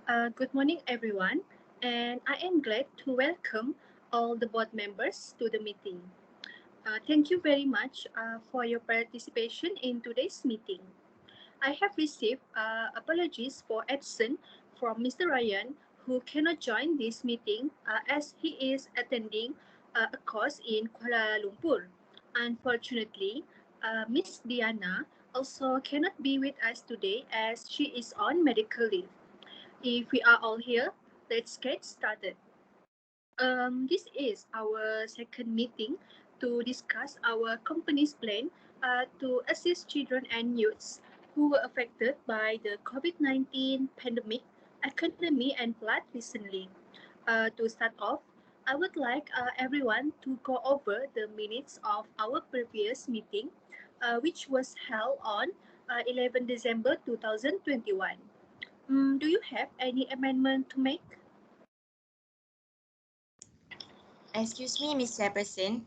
Good morning, everyone, and I am glad to welcome all the board members to the meeting. Thank you very much for your participation in today's meeting. I have received apologies for absence from Mr. Ryan, who cannot join this meeting as he is attending a course in Kuala Lumpur. Unfortunately, Miss Diana also cannot be with us today as she is on medical leave. If we are all here, let's get started. This is our second meeting to discuss our company's plan to assist children and youths who were affected by the COVID-19 pandemic, economy, and flood recently. To start off, I would like everyone to go over the minutes of our previous meeting, which was held on 11 December 2021. Do you have any amendment to make? Excuse me, Ms. Chairperson.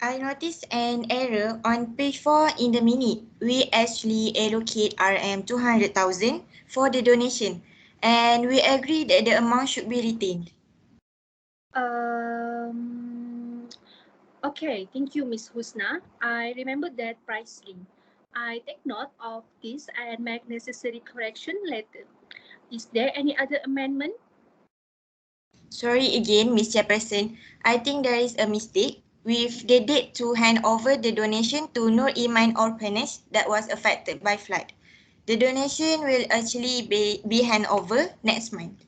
I noticed an error on page 4 in the minute. We actually allocate RM 200,000 for the donation and we agree that the amount should be retained. Okay, thank you, Ms. Husna. I remember that precisely. I take note of this and make necessary correction later. Is there any other amendment? Sorry again, Ms. Chairperson. I think there is a mistake with the date to hand over the donation to Nur Iman Orphanage that was affected by flood. The donation will actually be hand over next month.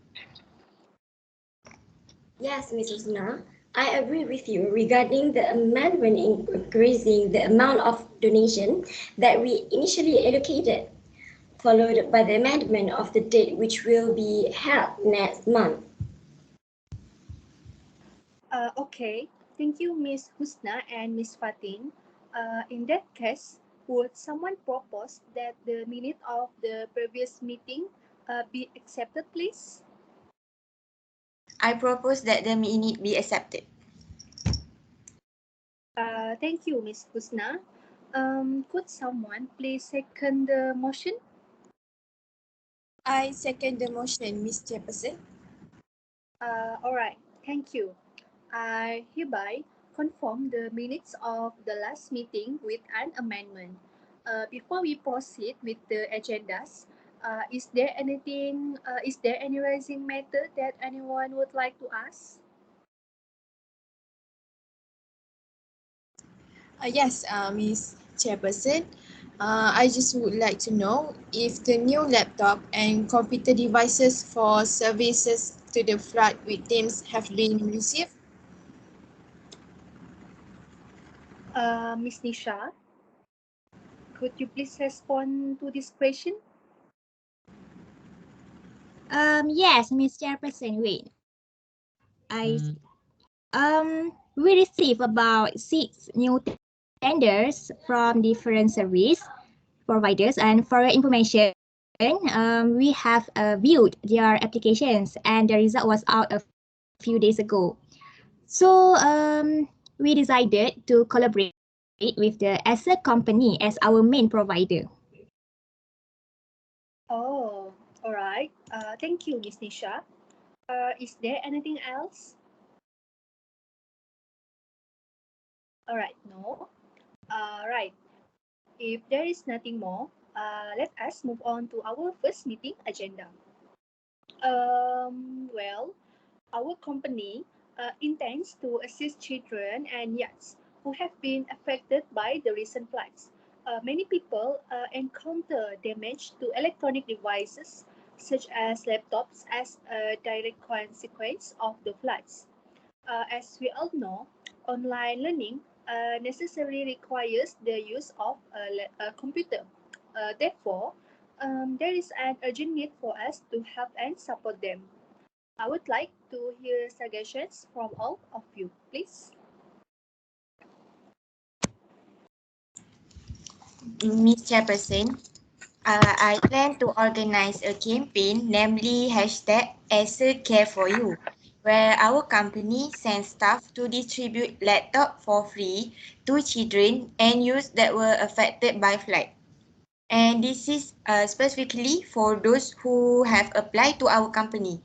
Yes, Ms. Husna, I agree with you regarding the amendment increasing the amount of donation that we initially allocated, followed by the amendment of the date which will be held next month. Okay, thank you, Ms. Husna and Ms. Fatin. In that case, would someone propose that the minute of the previous meeting be accepted, please? I propose that the minute be accepted. Thank you, Ms. Husna. Could someone please second the motion? I second the motion, Ms. Chairperson. All right, thank you. I hereby confirm the minutes of the last meeting with an amendment. Before we proceed with the agendas, is there any raising matter that anyone would like to ask? Yes, Ms. Chairperson. I just would like to know if the new laptop and computer devices for services to the flood victims have been received. Ms. Nisha, could you please respond to this question? Yes, Ms. Chairperson, wait. We received about 6 new tenders from different service providers, and for your information, we have viewed their applications and the result was out a few days ago. So we decided to collaborate with the EZZA company as our main provider. Oh, all right. Thank you, Ms. Nisha. Is there anything else? All right, no. Right. If there is nothing more, let us move on to our first meeting agenda. Well, our company intends to assist children and youths who have been affected by the recent floods. Many people encounter damage to electronic devices such as laptops as a direct consequence of the floods. As we all know, online learning necessarily requires the use of a computer. Therefore, there is an urgent need for us to help and support them. I would like to hear suggestions from all of you, please. Ms. Chairperson, I plan to organize a campaign, namely #EZZA where our company sends staff to distribute laptop for free to children and youth that were affected by flood. And and this is specifically for those who have applied to our company.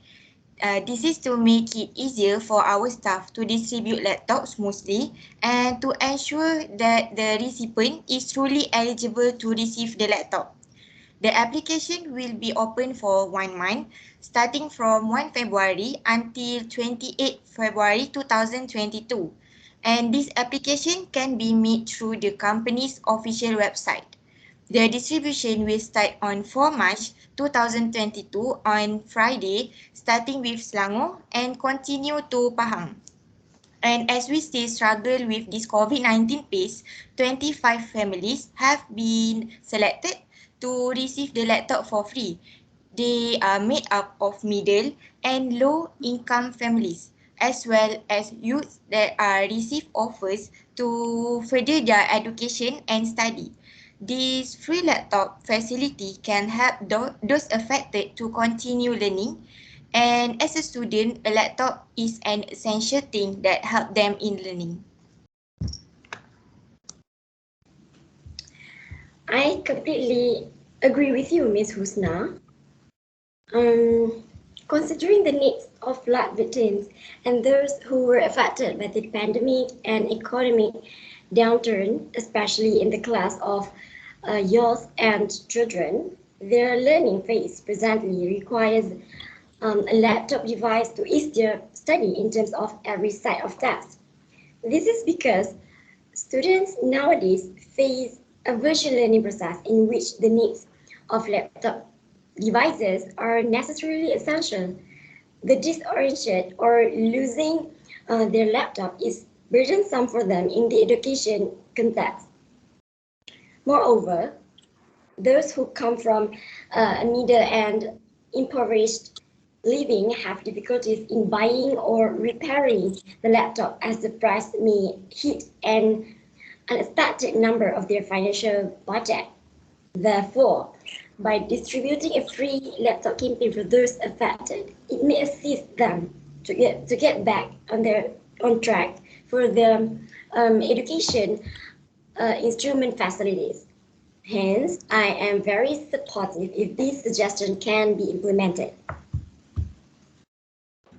This is to make it easier for our staff to distribute laptops smoothly and to ensure that the recipient is truly eligible to receive the laptop. The application will be open for 1 month, starting from 1 February until 28 February 2022. And this application can be made through the company's official website. The distribution will start on 4 March 2022 on Friday, starting with Selangor and continue to Pahang. And as we still struggle with this COVID-19 pace, 25 families have been selected to receive the laptop for free. They are made up of middle and low income families, as well as youth that are receive offers to further their education and study. This free laptop facility can help those affected to continue learning, and as a student, a laptop is an essential thing that help them in learning. I completely agree with you, Ms. Husna. Considering the needs of flood victims and those who were affected by the pandemic and economic downturn, especially in the class of youth and children, their learning phase presently requires a laptop device to ease their study in terms of every side of tasks. This is because students nowadays face a virtual learning process in which the needs of laptop devices are necessarily essential. The disoriented or losing their laptop is burdensome for them in the education context. Moreover, those who come from a middle and impoverished living have difficulties in buying or repairing the laptop as the price may hit an unexpected number of their financial budget. Therefore, by distributing a free laptop campaign for those affected, it may assist them to get back on track for their education instrument facilities. Hence, I am very supportive if this suggestion can be implemented.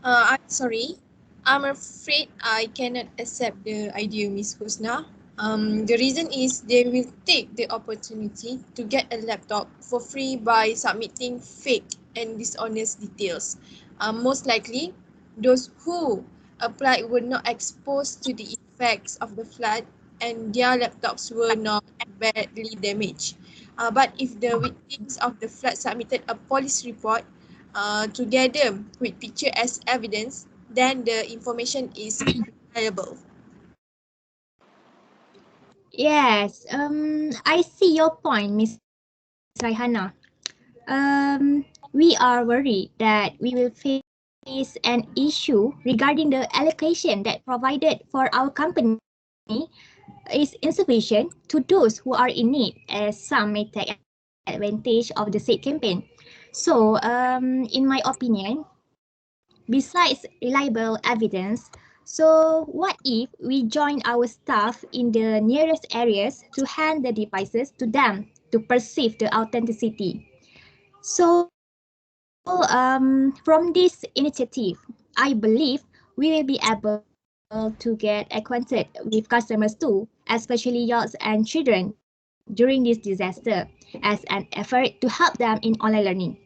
I'm sorry. I'm afraid I cannot accept the idea, Ms. Husna. The reason is they will take the opportunity to get a laptop for free by submitting fake and dishonest details. Most likely, those who applied were not exposed to the effects of the flood and their laptops were not badly damaged. But if the victims of the flood submitted a police report together with picture as evidence, then the information is reliable. Yes, I see your point, Miss Raihannah. We are worried that we will face an issue regarding the allocation that provided for our company is insufficient to those who are in need, as some may take advantage of the said campaign. So, in my opinion, besides reliable evidence, so what if we join our staff in the nearest areas to hand the devices to them to perceive the authenticity? So, from this initiative, I believe we will be able to get acquainted with customers too, especially youths and children during this disaster as an effort to help them in online learning.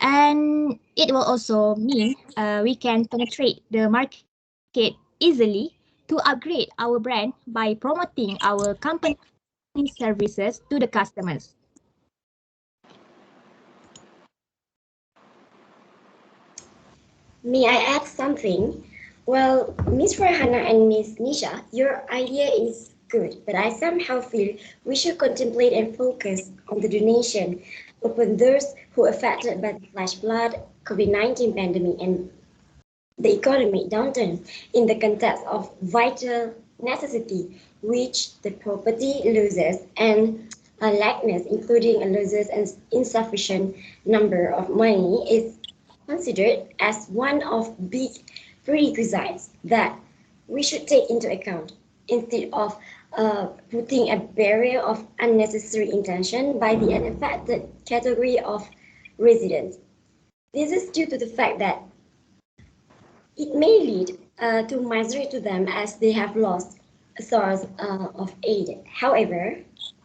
And it will also mean we can penetrate the market easily to upgrade our brand by promoting our company services to the customers. May I add something? Well, Ms. Raihannah and Ms. NEESHA, your idea is good, but I somehow feel we should contemplate and focus on the donation upon those who are affected by the flash flood, COVID-19 pandemic, and the economic downturn in the context of vital necessity, which the property losses and a lackness, including a losses and insufficient number of money, is considered as one of big prerequisites that we should take into account instead of putting a barrier of unnecessary intention by the unaffected category of residents. This is due to the fact that it may lead to misery to them as they have lost a source of aid. However,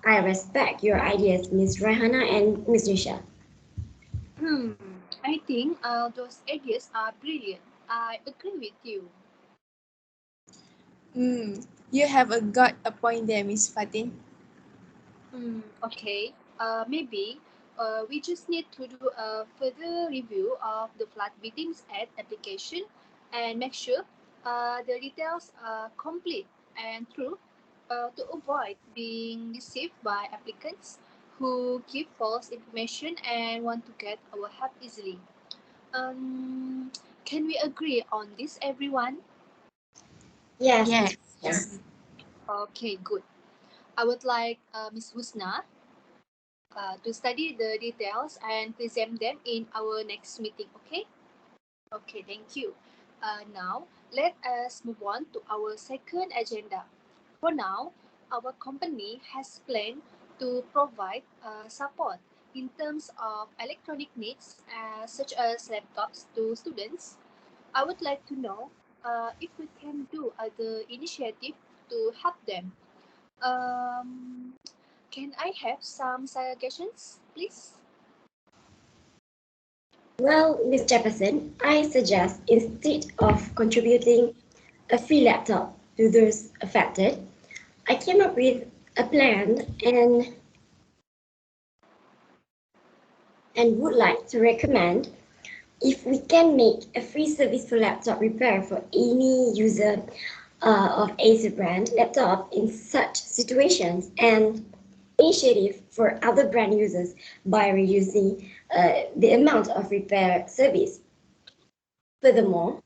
I respect your ideas, Ms. Raihannah and Ms. NEESHA. I think those ideas are brilliant. I agree with you. You have got a point there, Miss Fatin. Okay. Maybe we just need to do a further review of the flood victims aid application and make sure the details are complete and true to avoid being deceived by applicants who give false information and want to get our help easily. Can we agree on this, everyone? Yes, Yes. yes. Okay, good. I would like Ms. Husna to study the details and present them in our next meeting, okay? Okay, thank you. Now, let us move on to our second agenda. For now, our company has planned to provide support in terms of electronic needs such as laptops to students. I would like to know if we can do other initiative to help them. Um, can I have some suggestions, please? Well, Ms. Jefferson, I suggest instead of contributing a free laptop to those affected, I came up with a plan and would like to recommend if we can make a free service for laptop repair for any user of EZZA brand laptop in such situations, and initiative for other brand users by reducing the amount of repair service. Furthermore,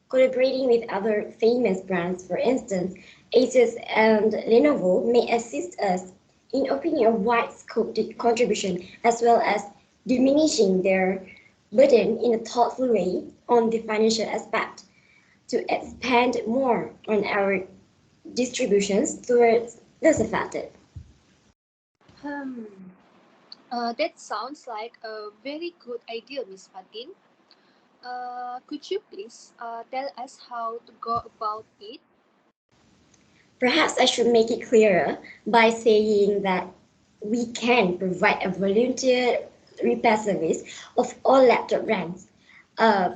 collaborating with other famous brands, for instance, Asus and Lenovo, may assist us in opening a wide scope contribution as well as diminishing their burden in a thoughtful way on the financial aspect to expand more on our distributions towards those affected. Hmm. That sounds like a very good idea, Miss Fatin. Could you please tell us how to go about it? Perhaps I should make it clearer by saying that we can provide a volunteer repair service of all laptop brands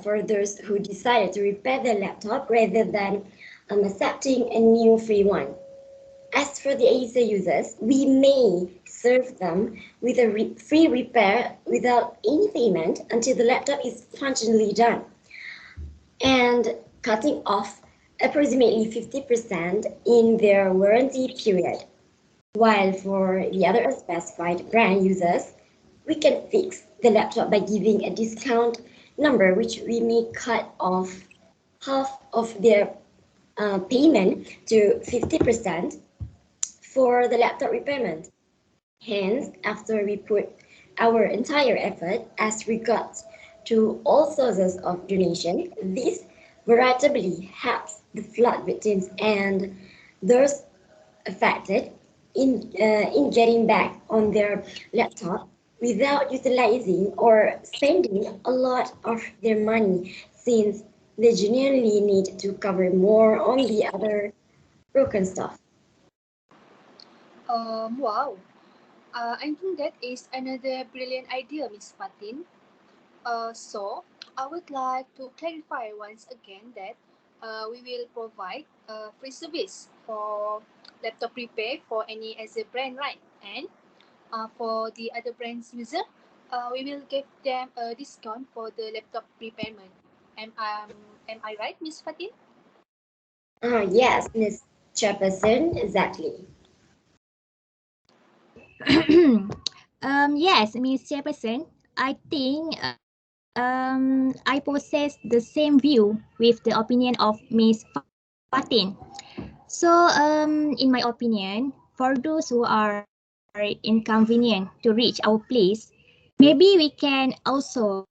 for those who decided to repair their laptop rather than accepting a new free one. As for the EZZA users, we may serve them with a free repair without any payment until the laptop is functionally done, and cutting off approximately 50% in their warranty period. While for the other unspecified brand users, we can fix the laptop by giving a discount number which we may cut off half of their payment to 50% for the laptop repairment. Hence, after we put our entire effort as regards to all sources of donation, this veritably helps the flood victims and those affected in getting back on their laptop without utilizing or spending a lot of their money, since they genuinely need to cover more on the other broken stuff. Wow. I think that is another brilliant idea, Miss Fatin. So, I would like to clarify once again that we will provide a free service for laptop repair for any as a brand, right? And for the other brands user, we will give them a discount for the laptop repairment. Am I right, Miss Fatin? Yes, Ms. Chairperson, exactly. Yes, Miss Chairperson. I think I possess the same view with the opinion of Miss Fatin. So, in my opinion, for those who are inconvenient to reach our place, maybe we can also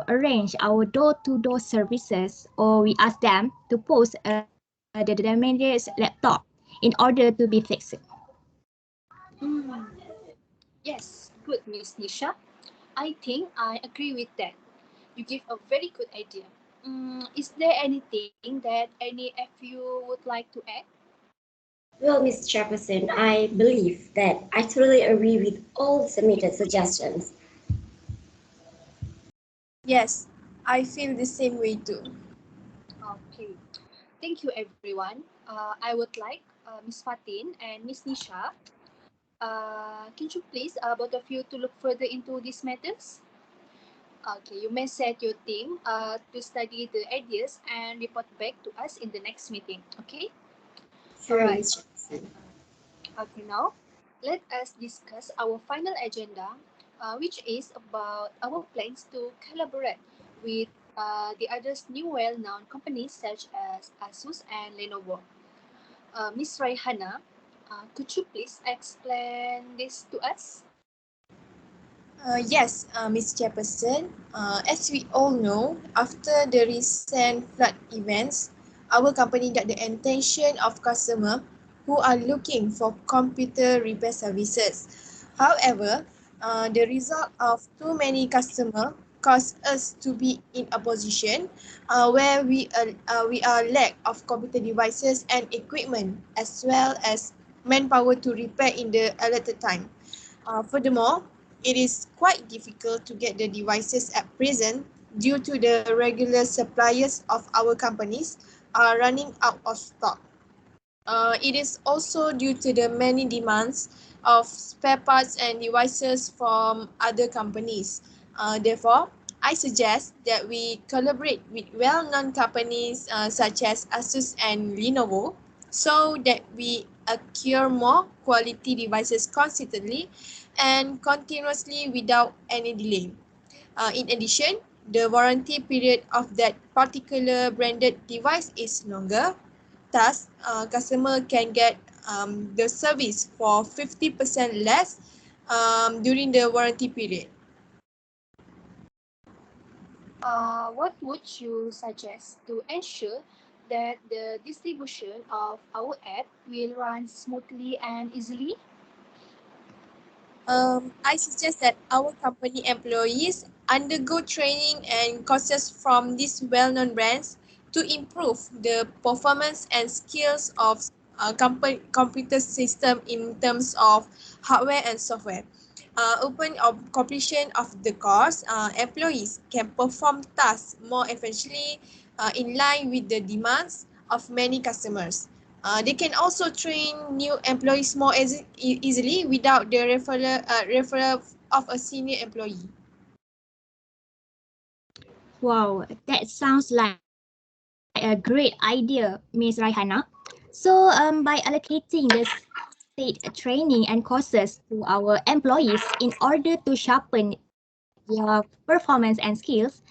arrange our door-to-door services, or we ask them to post the damaged laptop in order to be fixed. Mm, yes, good, Miss Nisha. I think I agree with that. You give a very good idea. Is there anything that any of you would like to add? Well, Ms. Chairperson, I believe that I totally agree with all submitted suggestions. Yes, I feel the same way too. Okay, thank you everyone. I would like Miss Fatin and Miss Nisha. Can you please, both of you, to look further into these matters? Okay, you may set your team to study the ideas and report back to us in the next meeting. Okay. All Sure, right. Ms. Chairperson. Okay, now let us discuss our final agenda, which is about our plans to collaborate with the others new well-known companies such as ASUS and Lenovo. Miss Raihannah, could you please explain this to us? Yes, Ms. Chairperson. As we all know, after the recent flood events, our company got the attention of customers who are looking for computer repair services. However, the result of too many customers caused us to be in a position where we are lack of computer devices and equipment as well as manpower to repair in the allotted time. Furthermore, it is quite difficult to get the devices at present due to the regular suppliers of our companies are running out of stock. It is also due to the many demands of spare parts and devices from other companies. Therefore, I suggest that we collaborate with well-known companies such as ASUS and Lenovo so that we acquire more quality devices consistently and continuously without any delay. In addition, the warranty period of that particular branded device is longer. Thus, customer can get the service for 50% less during the warranty period. What would you suggest to ensure that the distribution of our app will run smoothly and easily? I suggest that our company employees undergo training and courses from these well-known brands to improve the performance and skills of computer system in terms of hardware and software. Upon completion of the course, employees can perform tasks more efficiently in line with the demands of many customers. They can also train new employees more easily without the referral of a senior employee. Wow, that sounds like a great idea, Ms. Raihana. So, by allocating the state training and courses to our employees in order to sharpen their performance and skills,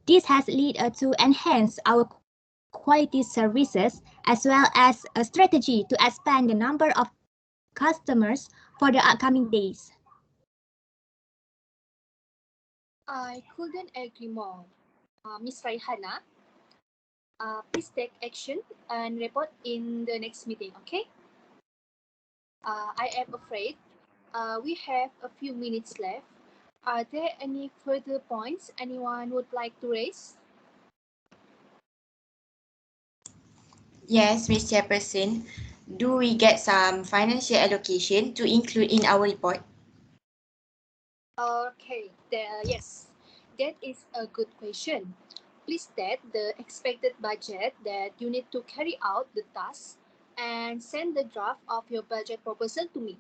this has led to enhance our quality services as well as a strategy to expand the number of customers for the upcoming days. I couldn't agree more. Miss Raihana, please take action and report in the next meeting, okay? I am afraid we have a few minutes left. Are there any further points anyone would like to raise? Yes, Ms. Chairperson. Do we get some financial allocation to include in our report? Okay, yes, that is a good question. Please state the expected budget that you need to carry out the task and send the draft of your budget proposal to me.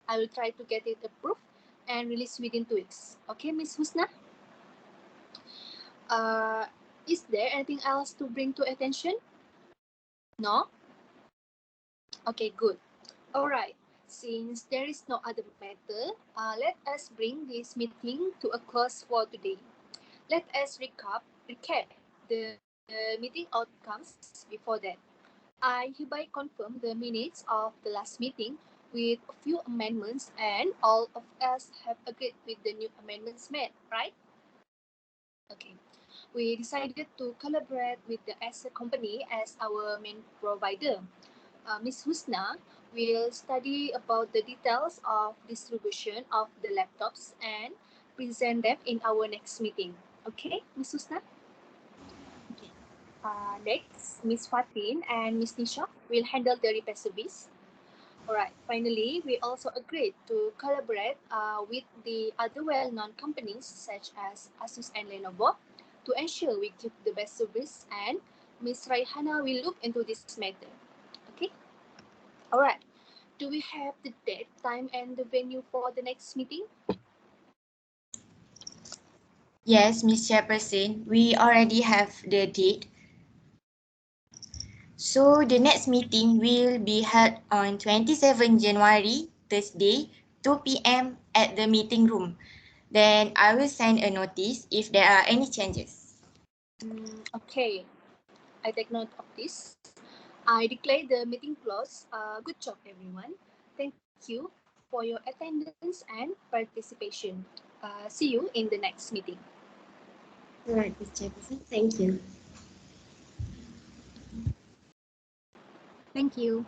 I will try to get it approved and released within 2 weeks. Okay, Miss Husna? Uh, is there anything else to bring to attention? No? Okay, good. Alright, since there is no other matter, let us bring this meeting to a close for today. Let us recap the meeting outcomes before that. I hereby confirm the minutes of the last meeting with a few amendments, and all of us have agreed with the new amendments made, right? Okay. We decided to collaborate with the EZZA company as our main provider. Ms. Husna, We'll study about the details of distribution of the laptops and present them in our next meeting. Okay, Ms. Husna? Okay. Next, Ms. Fatin and Ms. Nisha will handle the repair service. Alright, finally, we also agreed to collaborate with the other well-known companies such as Asus and Lenovo to ensure we give the best service, and Ms. Raihannah will look into this matter. Okay? Alright, do we have the date, time, and the venue for the next meeting? Yes, Ms. Chairperson, we already have the date. So the next meeting will be held on 27 January, Thursday, 2 p.m. at the meeting room. Then I will send a notice if there are any changes. Okay, I take note of this. I declare the meeting closed. Good job, everyone. Thank you for your attendance and participation. See you in the next meeting. All right, Ms. Chairperson. Thank you. Thank you.